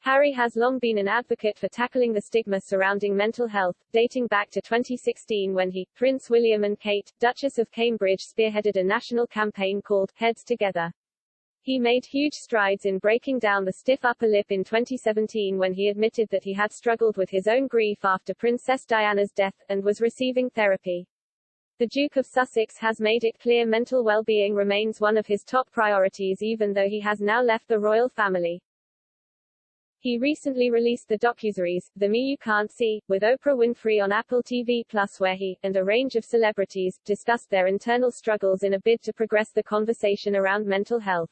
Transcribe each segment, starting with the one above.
Harry has long been an advocate for tackling the stigma surrounding mental health, dating back to 2016 when he, Prince William and Kate, Duchess of Cambridge spearheaded a national campaign called Heads Together. He made huge strides in breaking down the stiff upper lip in 2017 when he admitted that he had struggled with his own grief after Princess Diana's death, and was receiving therapy. The Duke of Sussex has made it clear mental well-being remains one of his top priorities even though he has now left the royal family. He recently released the docuseries, The Me You Can't See, with Oprah Winfrey on Apple TV+, where he, and a range of celebrities, discussed their internal struggles in a bid to progress the conversation around mental health.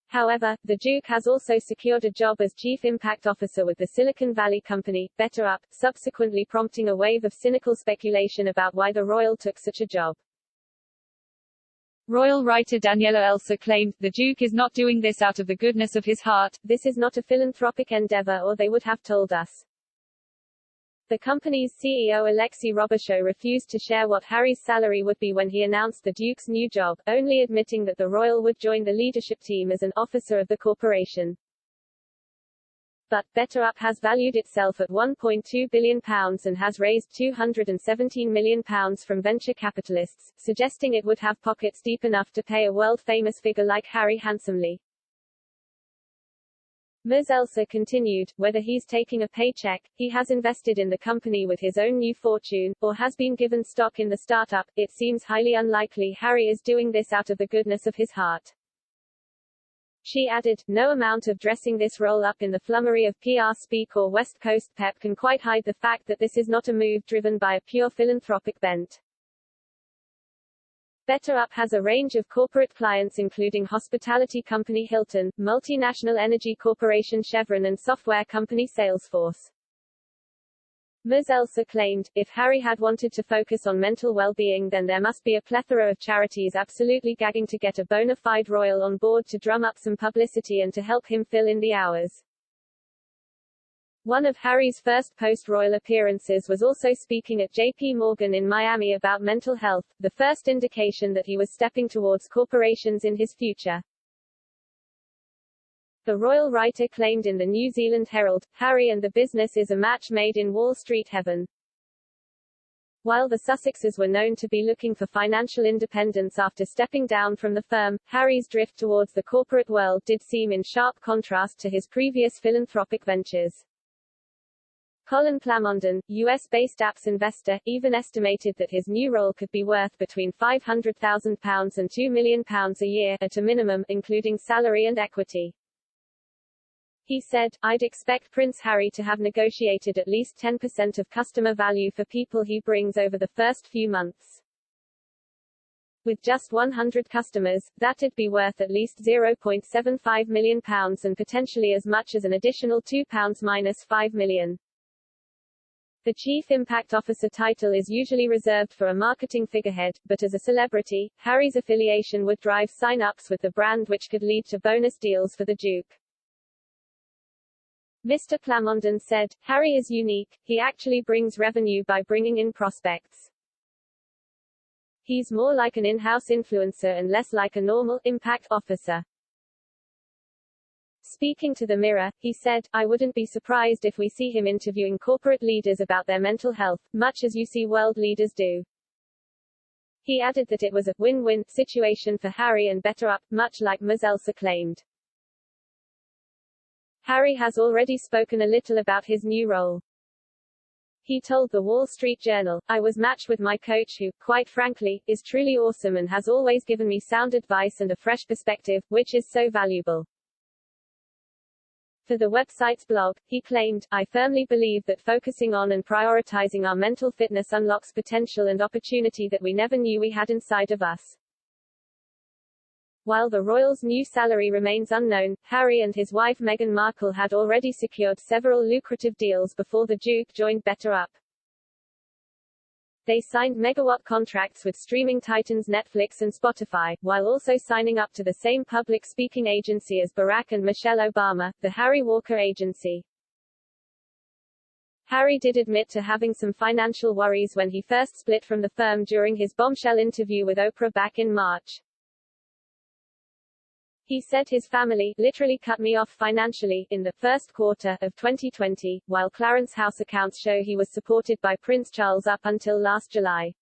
However, the Duke has also secured a job as Chief Impact Officer with the Silicon Valley company, BetterUp, subsequently prompting a wave of cynical speculation about why the royal took such a job. Royal writer Daniela Elsa claimed, "The Duke is not doing this out of the goodness of his heart. This is not a philanthropic endeavor or they would have told us." The company's CEO Alexei Robichaud refused to share what Harry's salary would be when he announced the Duke's new job, only admitting that the royal would join the leadership team as an officer of the corporation. But, BetterUp has valued itself at £1.2 billion and has raised £217 million from venture capitalists, suggesting it would have pockets deep enough to pay a world-famous figure like Harry handsomely. Ms. Elsa continued, whether he's taking a paycheck, he has invested in the company with his own new fortune, or has been given stock in the startup, it seems highly unlikely Harry is doing this out of the goodness of his heart. She added, no amount of dressing this role up in the flummery of PR speak or West Coast pep can quite hide the fact that this is not a move driven by a pure philanthropic bent. BetterUp has a range of corporate clients including hospitality company Hilton, multinational energy corporation Chevron and software company Salesforce. Ms. Elsa claimed, if Harry had wanted to focus on mental well-being then there must be a plethora of charities absolutely gagging to get a bona fide royal on board to drum up some publicity and to help him fill in the hours. One of Harry's first post-royal appearances was also speaking at JP Morgan in Miami about mental health, the first indication that he was stepping towards corporations in his future. The royal writer claimed in the New Zealand Herald, Harry and the business is a match made in Wall Street heaven. While the Sussexes were known to be looking for financial independence after stepping down from the firm, Harry's drift towards the corporate world did seem in sharp contrast to his previous philanthropic ventures. Colin Plamondon, US-based apps investor, even estimated that his new role could be worth between £500,000 and £2 million a year, at a minimum, including salary and equity. He said, I'd expect Prince Harry to have negotiated at least 10% of customer value for people he brings over the first few months. With just 100 customers, that'd be worth at least £0.75 million and potentially as much as an additional £2-5 million. The Chief Impact Officer title is usually reserved for a marketing figurehead, but as a celebrity, Harry's affiliation would drive sign-ups with the brand which could lead to bonus deals for the Duke. Mr. Plamondon said, Harry is unique, he actually brings revenue by bringing in prospects. He's more like an in-house influencer and less like a normal impact officer. Speaking to the Mirror, he said, I wouldn't be surprised if we see him interviewing corporate leaders about their mental health, much as you see world leaders do. He added that it was a win-win situation for Harry and BetterUp, much like Ms. Elsa claimed. Harry has already spoken a little about his new role. He told the Wall Street Journal, I was matched with my coach who, quite frankly, is truly awesome and has always given me sound advice and a fresh perspective, which is so valuable. For the website's blog, he claimed, I firmly believe that focusing on and prioritizing our mental fitness unlocks potential and opportunity that we never knew we had inside of us. While the royals' new salary remains unknown, Harry and his wife Meghan Markle had already secured several lucrative deals before the Duke joined BetterUp. They signed megawatt contracts with streaming titans Netflix and Spotify, while also signing up to the same public speaking agency as Barack and Michelle Obama, the Harry Walker Agency. Harry did admit to having some financial worries when he first split from the firm during his bombshell interview with Oprah back in March. He said his family literally cut me off financially in the first quarter of 2020, while Clarence House accounts show he was supported by Prince Charles up until last July.